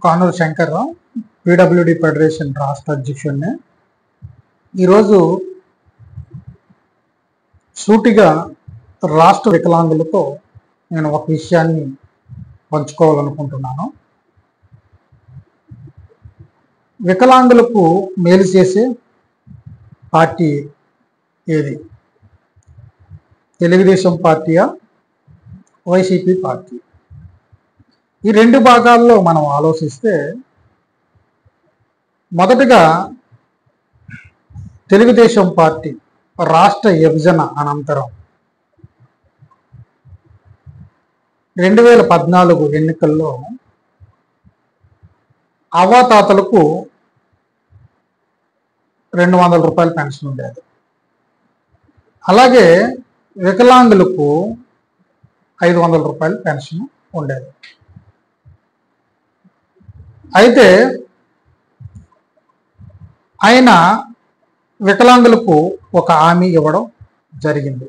Kanuru Shankarrao PWD federation రాష్ట్ర అధ్యక్షుడిని. ఈరోజు సూటిగా రాష్ట్ర వికలాంగులతో నేను ఒక విషయాన్ని పంచుకోవాలనుకుంటున్నాను. వికలాంగులకు మేలు చేసే పార్టీ ఏది? తెలుగుదేశం పార్టీయా, వైసీపీ పార్టీ? ఈ రెండు భాగాల్లో మనం ఆలోచిస్తే, మొదటగా తెలుగుదేశం పార్టీ రాష్ట్ర విభజన అనంతరం 2014 ఎన్నికల్లో అవ్వాతాతలకు 200 రూపాయల పెన్షన్ ఉండేది. అలాగే వికలాంగులకు 500 రూపాయల పెన్షన్ ఉండేది. అయితే ఆయన వికలాంగులకు ఒక హామీ ఇవ్వడం జరిగింది.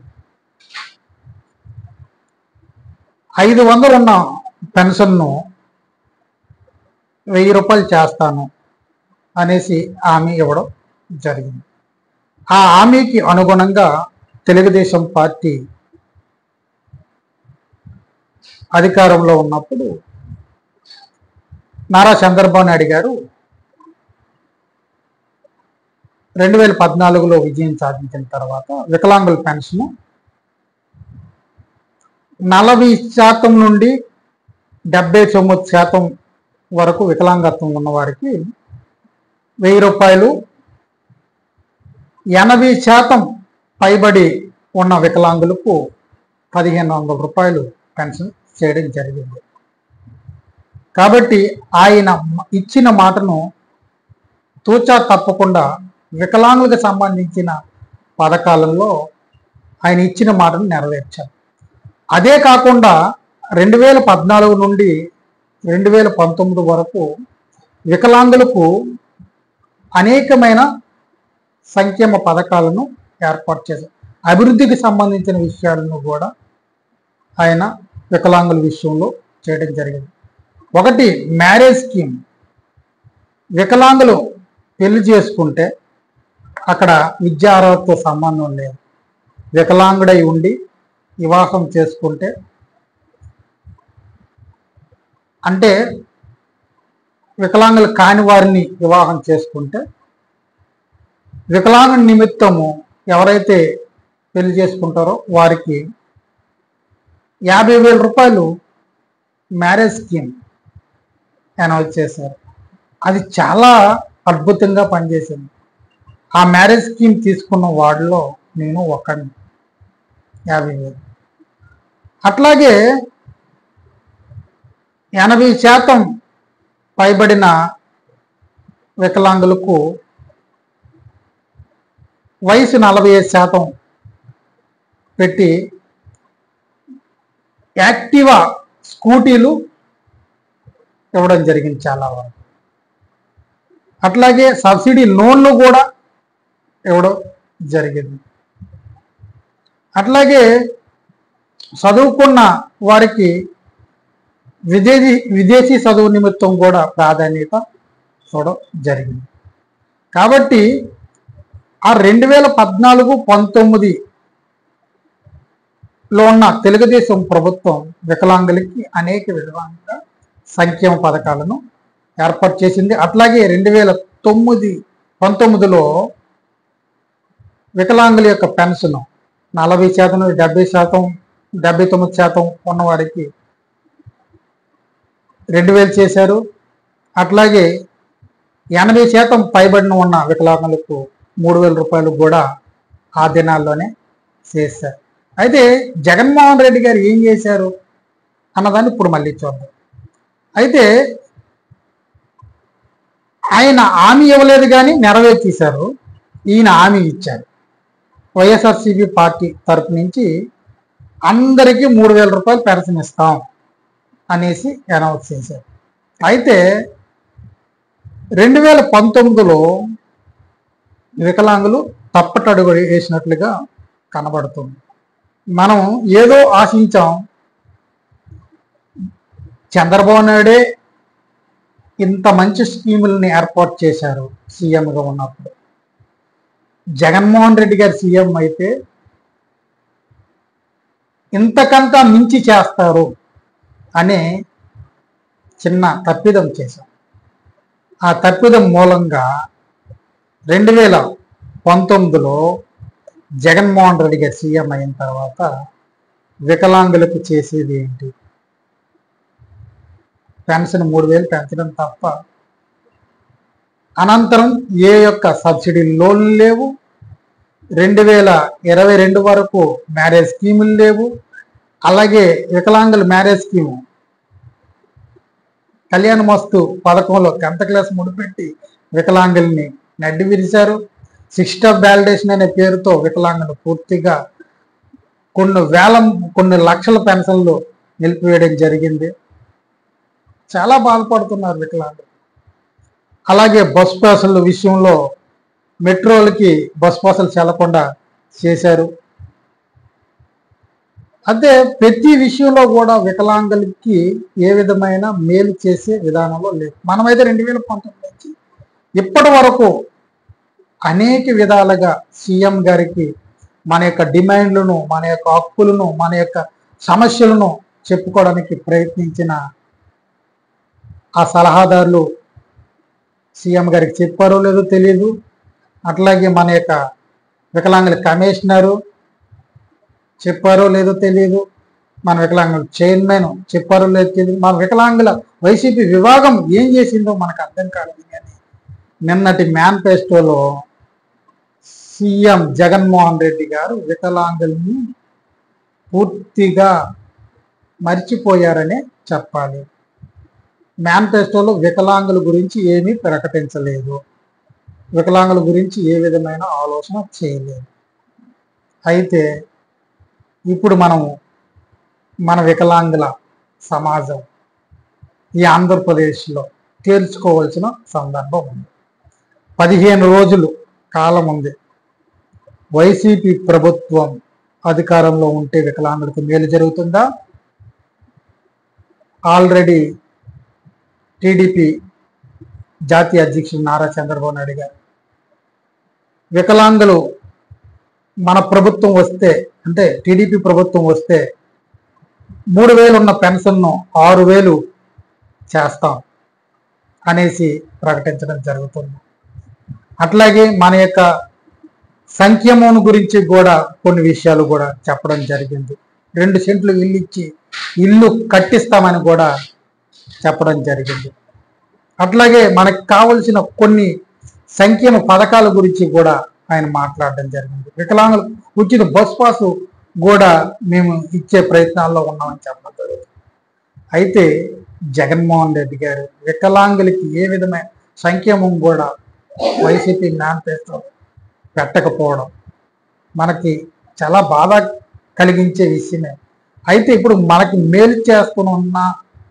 500 ఉన్న పెన్షన్ను 1000 రూపాయలు చేస్తాను అనేసి హామీ ఇవ్వడం జరిగింది. ఆ హామీకి అనుగుణంగా తెలుగుదేశం పార్టీ అధికారంలో ఉన్నప్పుడు నారా చంద్రబాబు నాయుడు గారు 2014లో విజయం సాధించిన తర్వాత వికలాంగుల పెన్షన్ 40% నుండి 79% వరకు వికలాంగత్వం ఉన్న వారికి 1000 రూపాయలు, 80% పైబడి ఉన్న వికలాంగులకు 1500 రూపాయలు పెన్షన్ చేయడం జరిగింది. కాబట్టి ఆయన ఇచ్చిన మాటను తూచా తప్పకుండా వికలాంగులకు సంబంధించిన పథకాలలో ఆయన ఇచ్చిన మాటను నెరవేర్చారు. అదే కాకుండా 2014 నుండి 2019 వరకు వికలాంగులకు అనేకమైన సంక్షేమ పథకాలను ఏర్పాటు చేశారు. అభివృద్ధికి సంబంధించిన విషయాలను కూడా ఆయన వికలాంగుల విషయంలో చేయడం జరిగింది. ఒకటి, మ్యారేజ్ స్కీమ్. వికలాంగులు పెళ్లి చేసుకుంటే అక్కడ విద్యా అర్హతతో సంబంధం లేదు. వికలాంగుడై ఉండి వివాహం చేసుకుంటే, అంటే వికలాంగులు కాని వారిని వివాహం చేసుకుంటే, వికలాంగుడి నిమిత్తము ఎవరైతే పెళ్లి చేసుకుంటారో వారికి 50,000 రూపాయలు మ్యారేజ్ స్కీమ్ అనౌన్స్ చేశారు. అది చాలా అద్భుతంగా పనిచేసింది. ఆ మ్యారేజ్ స్కీమ్ తీసుకున్న వాడిలో నేను ఒకడిని. 50,000. అట్లాగే 80% పైబడిన వికలాంగులకు వయసు 45% పెట్టి యాక్టివా స్కూటీలు ఇవ్వడం జరిగింది చాలా వరకు. అట్లాగే సబ్సిడీ లోన్లు కూడా ఇవ్వడం జరిగింది. అట్లాగే చదువుకున్న వారికి విదేశీ చదువు నిమిత్తం కూడా ప్రాధాన్యత ఇవ్వడం జరిగింది. కాబట్టి ఆ 2014-19లో ఉన్న తెలుగుదేశం ప్రభుత్వం వికలాంగులకి అనేక విధంగా సంక్షేమ పథకాలను ఏర్పాటు చేసింది. అట్లాగే 2019లో వికలాంగుల యొక్క పెన్షన్ 40% నుండి 70%, 79% ఉన్నవారికి 2000 చేశారు. అట్లాగే 80% పైబడిన ఉన్న వికలాంగులకు 3000 రూపాయలు కూడా ఆ దినాల్లోనే చేశారు. అయితే జగన్మోహన్ రెడ్డి గారు ఏం చేశారు అన్నదాన్ని ఇప్పుడు మళ్ళీ చూద్దాం. అయితే ఆయన హామీ ఇవ్వలేదు కానీ నెరవేర్చేశారు. ఈయన హామీ ఇచ్చారు. వైఎస్ఆర్సీపీ పార్టీ తరపు నుంచి అందరికీ 3000 రూపాయలు పెన్షన్ ఇస్తాం అనేసి అనౌన్స్ చేశారు. అయితే 2019లో వికలాంగులు తప్పటడుగు వేసినట్లుగా కనబడుతుంది. మనం ఏదో ఆశించాం, చంద్రబాబు నాయుడే ఇంత మంచి స్కీముల్ని ఏర్పాటు చేశారు సీఎంగా ఉన్నప్పుడు. జగన్మోహన్ రెడ్డి గారు సీఎం అయితే ఇంతకంతా మించి చేస్తారు అనే చిన్న తప్పిదం చేశాం. ఆ తప్పిదం మూలంగా 2019లో జగన్మోహన్ రెడ్డి గారు సీఎం అయిన తర్వాత వికలాంగులకు చేసేది ఏంటి? పెన్షన్ 3000 పెంచడం తప్ప అనంతరం ఏ యొక్క సబ్సిడీ లోన్లు లేవు. 2022 వరకు మ్యారేజ్ స్కీములు లేవు. అలాగే వికలాంగుల మ్యారేజ్ స్కీము కళ్యాణ మస్తు పథకంలో 10th క్లాస్ ముడిపెట్టి వికలాంగుల్ని నడ్డి విరిశారు. సిస్టర్ వ్యాలిడేషన్ అనే పేరుతో వికలాంగులు పూర్తిగా కొన్ని లక్షల పెన్షన్లు నిలిపివేయడం జరిగింది. చాలా బాధపడుతున్నారు వికలాంగులు. అలాగే బస్ పాసుల విషయంలో మెట్రోలకి బస్ పాసులు చెల్లకుండా చేశారు. అదే ప్రతి విషయంలో కూడా వికలాంగులకి ఏ విధమైన మేలు చేసే విధానంలో లేదు. మనమైతే 2019 నుంచి ఇప్పటి వరకు అనేక విధాలుగా సీఎం గారికి మన యొక్క డిమాండ్లను, మన యొక్క హక్కులను, మన యొక్క సమస్యలను చెప్పుకోవడానికి ప్రయత్నించిన ఆ సలహాదారులు సీఎం గారికి చెప్పారో లేదో తెలియదు. అట్లాగే మన యొక్క వికలాంగుల కమిషనరు చెప్పారో లేదో తెలియదు. మన వికలాంగుల చైర్మన్ చెప్పారో లేదో తెలియదు. మన వికలాంగుల వైసీపీ విభాగం ఏం చేసిందో మనకు అర్థం కాలేదు. కానీ నిన్నటి మేనిఫెస్టోలో సీఎం జగన్మోహన్ రెడ్డి గారు వికలాంగుల్ని పూర్తిగా మర్చిపోయారనే చెప్పాలి. మేనిఫెస్టోలో వికలాంగుల గురించి ఏమీ ప్రకటించలేదు. వికలాంగుల గురించి ఏ విధమైన ఆలోచన చేయలేదు. అయితే ఇప్పుడు మన వికలాంగుల సమాజం ఈ ఆంధ్రప్రదేశ్లో తేల్చుకోవాల్సిన సందర్భం ఉంది. 15 రోజులు కాలం ఉంది. వైసీపీ ప్రభుత్వం అధికారంలో ఉంటే వికలాంగులకు మేలు జరుగుతుందా? ఆల్రెడీ టీడీపీ జాతీయ అధ్యక్షుడు నారా చంద్రబాబు నాయుడు గారు వికలాంగులు మన ప్రభుత్వం వస్తే, అంటే టీడీపీ ప్రభుత్వం వస్తే 3000 ఉన్న పెన్షన్ను 6000 చేస్తాం అనేసి ప్రకటించడం జరుగుతుంది. అట్లాగే మన యొక్క సంక్షేమం గురించి కూడా కొన్ని విషయాలు కూడా చెప్పడం జరిగింది. 2 సెంట్లు ఇల్లు ఇచ్చి ఇల్లు కట్టిస్తామని కూడా చెప్పడం జరిగింది. అట్లాగే మనకు కావలసిన కొన్ని సంక్షేమ పథకాల గురించి కూడా ఆయన మాట్లాడడం జరిగింది. వికలాంగులు ఉచిత బస్ పాసు కూడా మేము ఇచ్చే ప్రయత్నాల్లో ఉన్నామని చెప్పడం జరుగుతుంది. అయితే జగన్మోహన్ రెడ్డి గారు వికలాంగులకి ఏ విధమైన సంక్షేమం కూడా వైసీపీ మేనిఫెస్టో పెట్టకపోవడం మనకి చాలా బాధ కలిగించే విషయమే. అయితే ఇప్పుడు మనకి మేలు చేస్తున్న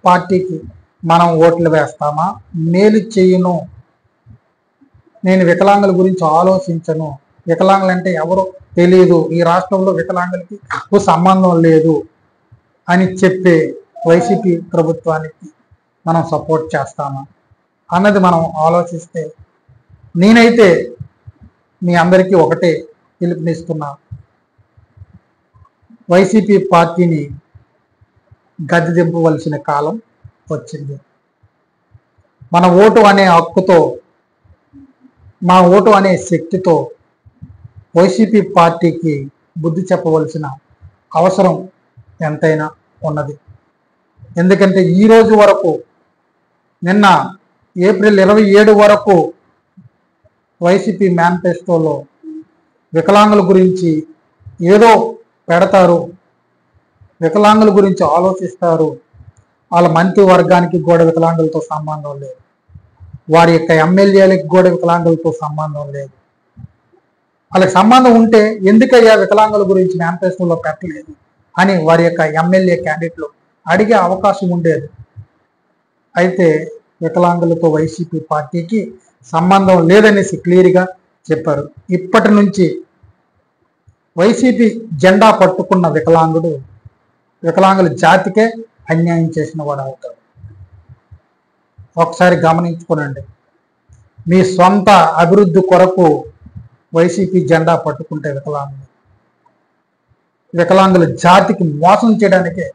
పార్టీకి మనం ఓట్లు వేస్తామా? మేలు చేయను, నేను వికలాంగుల గురించి ఆలోచించను, వికలాంగులు అంటే ఎవరో తెలియదు, ఈ రాష్ట్రంలో వికలాంగులకి సంబంధం లేదు అని చెప్పే వైసీపీ ప్రభుత్వానికి మనం సపోర్ట్ చేస్తామా అన్నది మనం ఆలోచిస్తే, నేనైతే మీ అందరికీ ఒకటే పిలుపునిస్తున్నా, వైసీపీ పార్టీని గద్దె దింపవలసిన కాలం వచ్చింది. మన ఓటు అనే హక్కుతో, మా ఓటు అనే శక్తితో వైసీపీ పార్టీకి బుద్ధి చెప్పవలసిన అవసరం ఎంతైనా ఉన్నది. ఎందుకంటే ఈ రోజు వరకు, నిన్న ఏప్రిల్ 27 వరకు వైసీపీ మేనిఫెస్టోలో వికలాంగుల గురించి ఏదో పెడతారు, వికలాంగుల గురించి ఆలోచిస్తారు, వాళ్ళ మంత్రి వర్గానికి కూడా వికలాంగులతో సంబంధం లేదు, వారి యొక్క ఎమ్మెల్యేలకు కూడా వికలాంగులతో సంబంధం లేదు. వాళ్ళకి సంబంధం ఉంటే ఎందుకయ్యా వికలాంగుల గురించి మేనిఫెస్టోలో పెట్టలేదు అని వారి యొక్క ఎమ్మెల్యే క్యాండిడేట్లు అడిగే అవకాశం ఉండేది. అయితే వికలాంగులతో వైసీపీ పార్టీకి సంబంధం లేదనేసి క్లియర్గా చెప్పారు. ఇప్పటి నుంచి వైసీపీ జెండా పట్టుకున్న వికలాంగుల జాతికే అన్యాయం చేసిన వాడు అవుతాడు. ఒకసారి గమనించుకోనండి. మీ సొంత అభివృద్ధి కొరకు వైసీపీ జెండా పట్టుకుంటే వికలాంగుల జాతికి మోసం చేయడానికే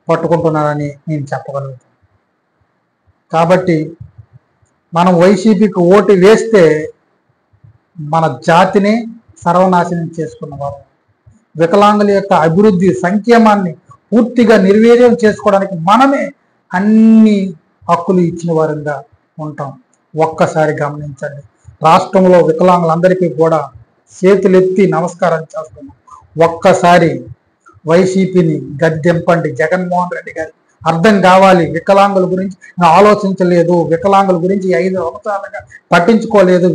పట్టుకుంటున్నారని నేను చెప్పగలుగుతాను. కాబట్టి మనం వైసీపీకి ఓటు వేస్తే మన జాతిని సర్వనాశనం చేసుకున్నవారు, వికలాంగుల యొక్క అభివృద్ధి సంక్షేమాన్ని పూర్తిగా నిర్వీర్యం చేసుకోవడానికి మనమే అన్ని హక్కులు ఇచ్చిన వారంగా ఉంటాం. ఒక్కసారి గమనించండి. రాష్ట్రంలో వికలాంగులందరికీ కూడా చేతులెత్తి నమస్కారం చేస్తున్నాం. ఒక్కసారి వైసీపీని గద్దెంపండి. జగన్మోహన్ రెడ్డి గారి అర్థం కావాలి. వికలాంగుల గురించి ఆలోచించలేదు, వికలాంగుల గురించి 5 సంవత్సరాలుగా పట్టించుకోలేదు.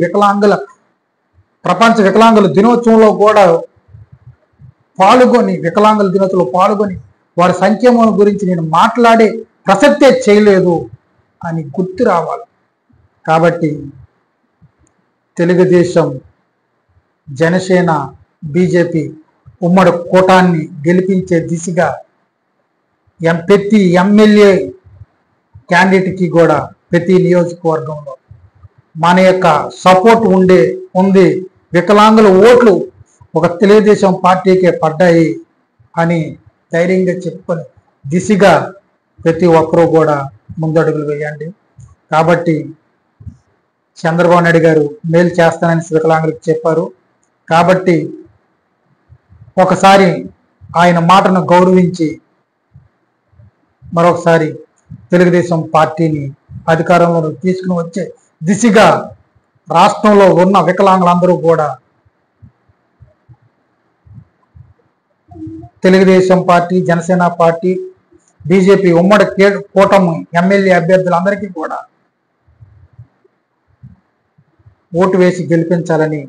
ప్రపంచ వికలాంగుల దినోత్సవంలో కూడా వికలాంగుల దినోత్సవంలో పాల్గొని వారి సంక్షేమం గురించి నేను మాట్లాడే ప్రసక్తే చేయలేదు అని గుర్తు రావాలి. కాబట్టి తెలుగుదేశం, జనసేన, బీజేపీ ఉమ్మడి కూటాన్ని గెలిపించే దిశగా ప్రతి ఎమ్మెల్యే క్యాండిడేట్కి కూడా ప్రతి నియోజకవర్గంలో మన యొక్క సపోర్ట్ ఉంది. వికలాంగుల ఓట్లు ఒక తెలుగుదేశం పార్టీకే పడ్డాయి అని ధైర్యంగా చెప్పుకొని దిశగా ప్రతి ఒక్కరూ కూడా ముందడుగులు వేయండి. కాబట్టి చంద్రబాబు నాయుడు గారు మేలు చేస్తానని వికలాంగులకు చెప్పారు. కాబట్టి ఒకసారి ఆయన మాటను గౌరవించి మరొకసారి తెలుగుదేశం పార్టీని అధికారంలో తీసుకుని వచ్చే దిశగా రాష్ట్రంలో ఉన్న వికలాంగులందరూ కూడా Telugu Desam party, Janasena party, BJP ఉమ్మడి కూటమి ఎమ్మెల్యే అభ్యర్థులందరికీ కూడా ఓటు వేసి గెలిపించాలని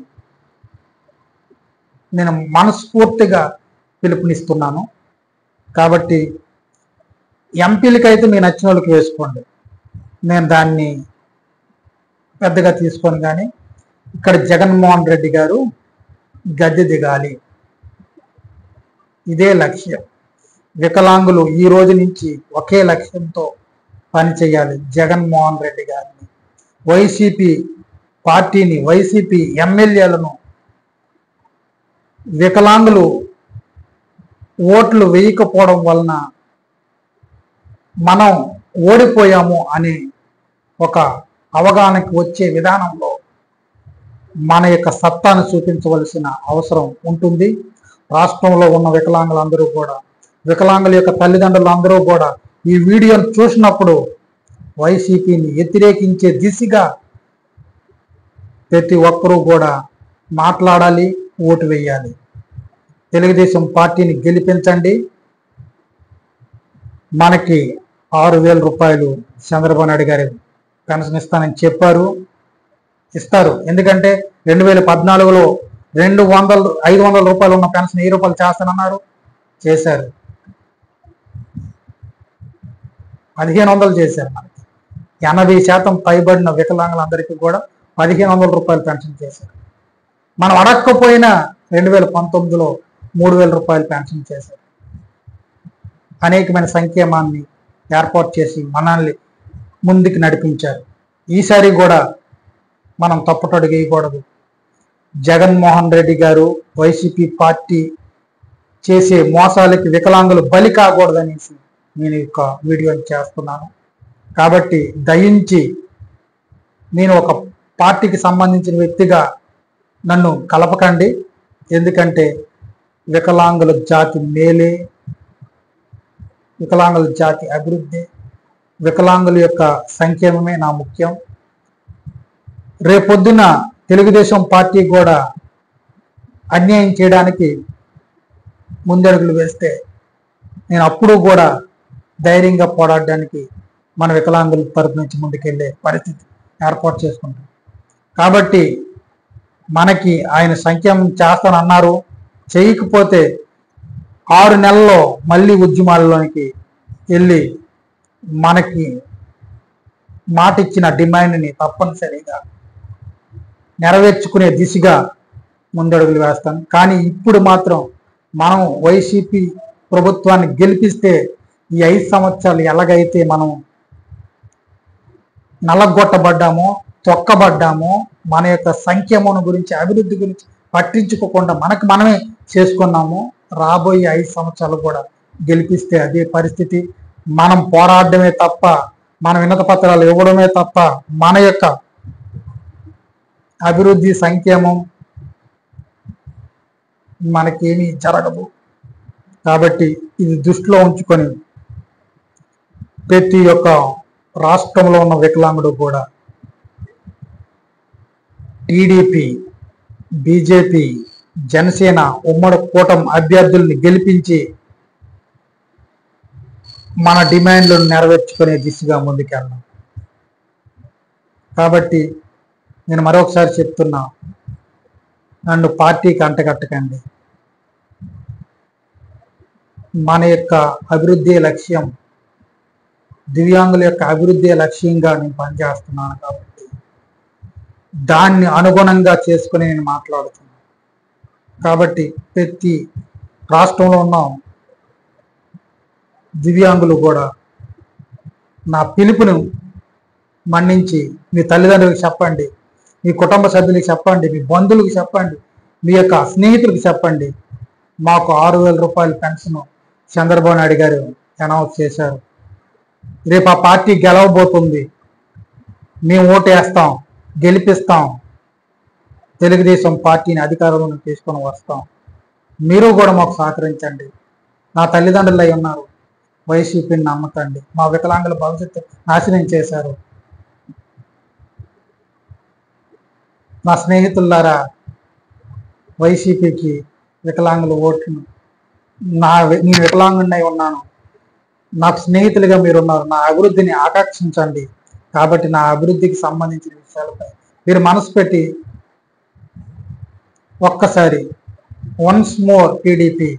నేను మనస్ఫూర్తిగా పిలుపునిస్తున్నాను. కాబట్టి ఎంపీలకైతే మీ నచ్చిన వాళ్ళకి వేసుకోండి, నేను దాన్ని పెద్దగా తీసుకొని. కానీ ఇక్కడ జగన్మోహన్ రెడ్డి గారు గద్దె దిగాలి, ఇదే లక్ష్యం. వికలాంగులు ఈ రోజు నుంచి ఒకే లక్ష్యంతో పనిచేయాలి. జగన్మోహన్ రెడ్డి గారిని, వైసీపీ పార్టీని, వైసీపీ ఎమ్మెల్యేలను వికలాంగులు ఓట్లు వేయకపోవడం వలన మనం ఓడిపోయాము అనే ఒక అవగాహనకి వచ్చే విధానంలో మన యొక్క సత్తాను చూపించవలసిన అవసరం ఉంటుంది. రాష్ట్రంలో ఉన్న వికలాంగులందరూ కూడా, వికలాంగుల యొక్క తల్లిదండ్రులు అందరూ కూడా ఈ వీడియోను చూసినప్పుడు వైసీపీని వ్యతిరేకించే దిశగా ప్రతి ఒక్కరూ కూడా మాట్లాడాలి, ఓటు వేయాలి. తెలుగుదేశం పార్టీని గెలిపించండి. మనకి 6,000 రూపాయలు చంద్రబాబు నాయుడు గారి పెన్షన్ ఇస్తానని చెప్పారు, ఇస్తారు. ఎందుకంటే 2014లో 500 రూపాయలు ఉన్న పెన్షన్ 1000 రూపాయలు చేస్తానన్నారు, చేశారు. 1500 చేశారు. మనకి 80% పైబడిన వికలాంగులందరికీ కూడా 1500 రూపాయలు పెన్షన్ చేశారు. మనం అడగకపోయినా 2019లో 3000 రూపాయలు పెన్షన్ చేశారు. అనేకమైన సంక్షేమాన్ని ఏర్పాటు చేసి మనల్ని ముందుకు నడిపించారు. ఈసారి కూడా మనం తప్పుటడుగు వేయకూడదు. జగన్మోహన్ రెడ్డి గారు, వైసీపీ పార్టీ చేసే మోసాలకి వికలాంగులు బలి కాకూడదనేసి నేను ఒక వీడియోని చేస్తున్నాను. కాబట్టి దయించి నేను ఒక పార్టీకి సంబంధించిన వ్యక్తిగా నన్ను కలపకండి. ఎందుకంటే వికలాంగుల జాతి మేలే, వికలాంగుల జాతి అభివృద్ధి, వికలాంగుల యొక్క సంక్షేమమే నా ముఖ్యం. రేపొద్దున తెలుగుదేశం పార్టీ కూడా అన్యాయం చేయడానికి ముందడుగులు వేస్తే నేను అప్పుడు కూడా ధైర్యంగా పోరాడడానికి మన వికలాంగుల తరపు నుంచి ముందుకెళ్ళే పరిస్థితి ఏర్పాటు చేసుకుంటాం. కాబట్టి మనకి ఆయన సంక్షేమం చేస్తానన్నారు, చేయకపోతే 6 నెలల్లో మళ్ళీ ఉద్యమాల్లోనికి వెళ్ళి మనకి మాట ఇచ్చిన డిమాండ్ని తప్పనిసరిగా నెరవేర్చుకునే దిశగా ముందడుగులు వేస్తాం. కానీ ఇప్పుడు మాత్రం మనం వైసీపీ ప్రభుత్వాన్ని గెలిపిస్తే ఈ 5 సంవత్సరాలు ఎలాగైతే మనం నల్లగొట్టబడ్డామో, తొక్కబడ్డామో, మన యొక్క సంక్షేమం గురించి, అభివృద్ధి గురించి పట్టించుకోకుండా మనకు మనమే చేసుకున్నాము. రాబోయే 5 సంవత్సరాలు కూడా గెలిపిస్తే అదే పరిస్థితి. మనం పోరాడమే తప్ప, మన వినతి పత్రాలు ఇవ్వడమే తప్ప మన యొక్క అభివృద్ధి, సంక్షేమం మనకేమీ జరగదు. కాబట్టి ఇది దృష్టిలో ఉంచుకొని ప్రతి ఒక్క రాష్ట్రంలో ఉన్న వికలాంగుడు కూడా టీడీపీ, బీజేపీ, జనసేన ఉమ్మడి కూటమి అభ్యర్థుల్ని గెలిపించి మన డిమాండ్లను నెరవేర్చుకునే దిశగా ముందుకెళ్దాం. కాబట్టి నేను మరొకసారి చెప్తున్నా, నన్ను పార్టీకి అంటగట్టకండి. మన యొక్క అభివృద్ధి లక్ష్యం, దివ్యాంగుల యొక్క అభివృద్ధి లక్ష్యంగా నేను పనిచేస్తున్నాను. కాబట్టి దాన్ని అనుగుణంగా చేసుకుని నేను మాట్లాడుతున్నాను. కాబట్టి ప్రతి రాష్ట్రంలో ఉన్న దివ్యాంగులు కూడా నా పిలుపును మన్నించి మీ తల్లిదండ్రులకు చెప్పండి, మీ కుటుంబ సభ్యులకు చెప్పండి, మీ బంధువులకు చెప్పండి, మీ యొక్క స్నేహితులకు చెప్పండి. మాకు 6,000 రూపాయల పెన్షన్ చంద్రబాబు నాయుడు గారు అనౌన్స్ చేశారు. రేపు ఆ పార్టీ గెలవబోతుంది, మేము ఓటేస్తాం, గెలిపిస్తాం, తెలుగుదేశం పార్టీని అధికారంలోకి తీసుకొని వస్తాం. మీరు కూడా మాకు సహకరించండి. నా తల్లిదండ్రులు అయి ఉన్నారు, వైసీపీని నమ్మకండి. మా వికలాంగుల భవిష్యత్తు నాశనం చేశారు. నా స్నేహితులారా, వైసీపీకి వికలాంగుల ఓట్లు, నేను వికలాంగుడినై ఉన్నాను, నాకు స్నేహితులుగా మీరున్నారు, నా అభివృద్ధిని ఆకాంక్షించండి. కాబట్టి నా అభివృద్ధికి సంబంధించిన విషయాలపై మీరు మనసు పెట్టి ఒక్కసారి once more TDP,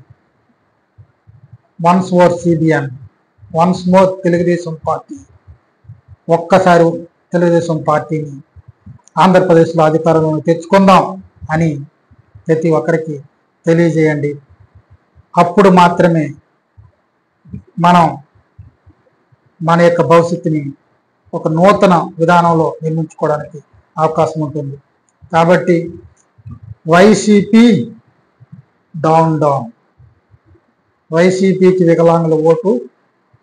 once more CBN, once more Telugu Desam party, ఒక్కసారి తెలుగుదేశం పార్టీని ఆంధ్రప్రదేశ్లో అధికారంలో తెచ్చుకుందాం అని ప్రతి ఒక్కరికి తెలియజేయండి. అప్పుడు మాత్రమే మనం మన యొక్క భవిష్యత్తుని ఒక నూతన విధానంలో నిర్మించుకోవడానికి అవకాశం ఉంటుంది. కాబట్టి వైసీపీ డౌన్ డౌన్, వైసీపీకి వికలాంగుల ఓటు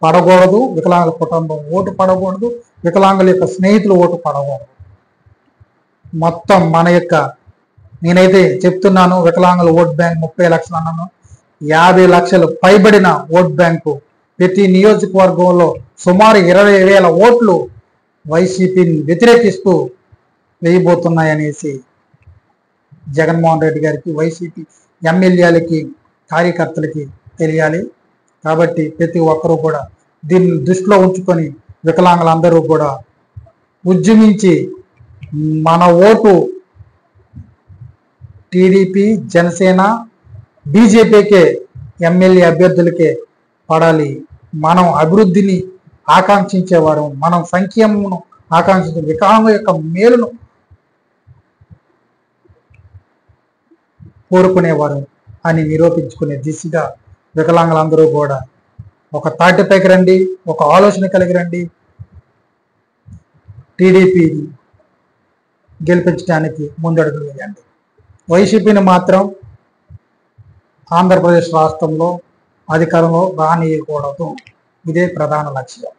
పడకూడదు, వికలాంగుల కుటుంబం ఓటు పడకూడదు, వికలాంగుల యొక్క స్నేహితుల ఓటు పడకూడదు. మొత్తం మన యొక్క, నేనైతే చెప్తున్నాను, వికలాంగుల ఓట్ బ్యాంక్ 30 లక్షలు అన్నాను, 50 లక్షలు పైబడిన ఓట్ బ్యాంకు ప్రతి నియోజకవర్గంలో సుమారు 20,000 ఓట్లు వైసీపీని వ్యతిరేకిస్తూ వేయబోతున్నాయనేసి జగన్మోహన్ రెడ్డి గారికి, వైసీపీ ఎమ్మెల్యేలకి, కార్యకర్తలకి తెలియాలి. కాబట్టి ప్రతి ఒక్కరూ కూడా దీన్ని దృష్టిలో ఉంచుకొని వికలాంగులందరూ కూడా ఉద్యమించి మన ఓటు టీడీపీ, జనసేన, బీజేపీకే, ఎమ్మెల్యే అభ్యర్థులకే పడాలి. మనం అభివృద్ధిని ఆకాంక్షించేవారు, మనం సంక్షేమమును ఆకాంక్షించే, వికలాంగుల యొక్క మేలును కోరుకునేవారు అని నిరూపించుకునే దిశగా వికలాంగులందరూ కూడా ఒక తాటిపైకి రండి, ఒక ఆలోచన కలిగి రండి. టీడీపీని గెలిపించడానికి ముందడుగులు వేయండి. వైసీపీని మాత్రం ఆంధ్రప్రదేశ్ రాష్ట్రంలో అధికారంలో రానియకూడదు. ఇదే ప్రధాన లక్ష్యం.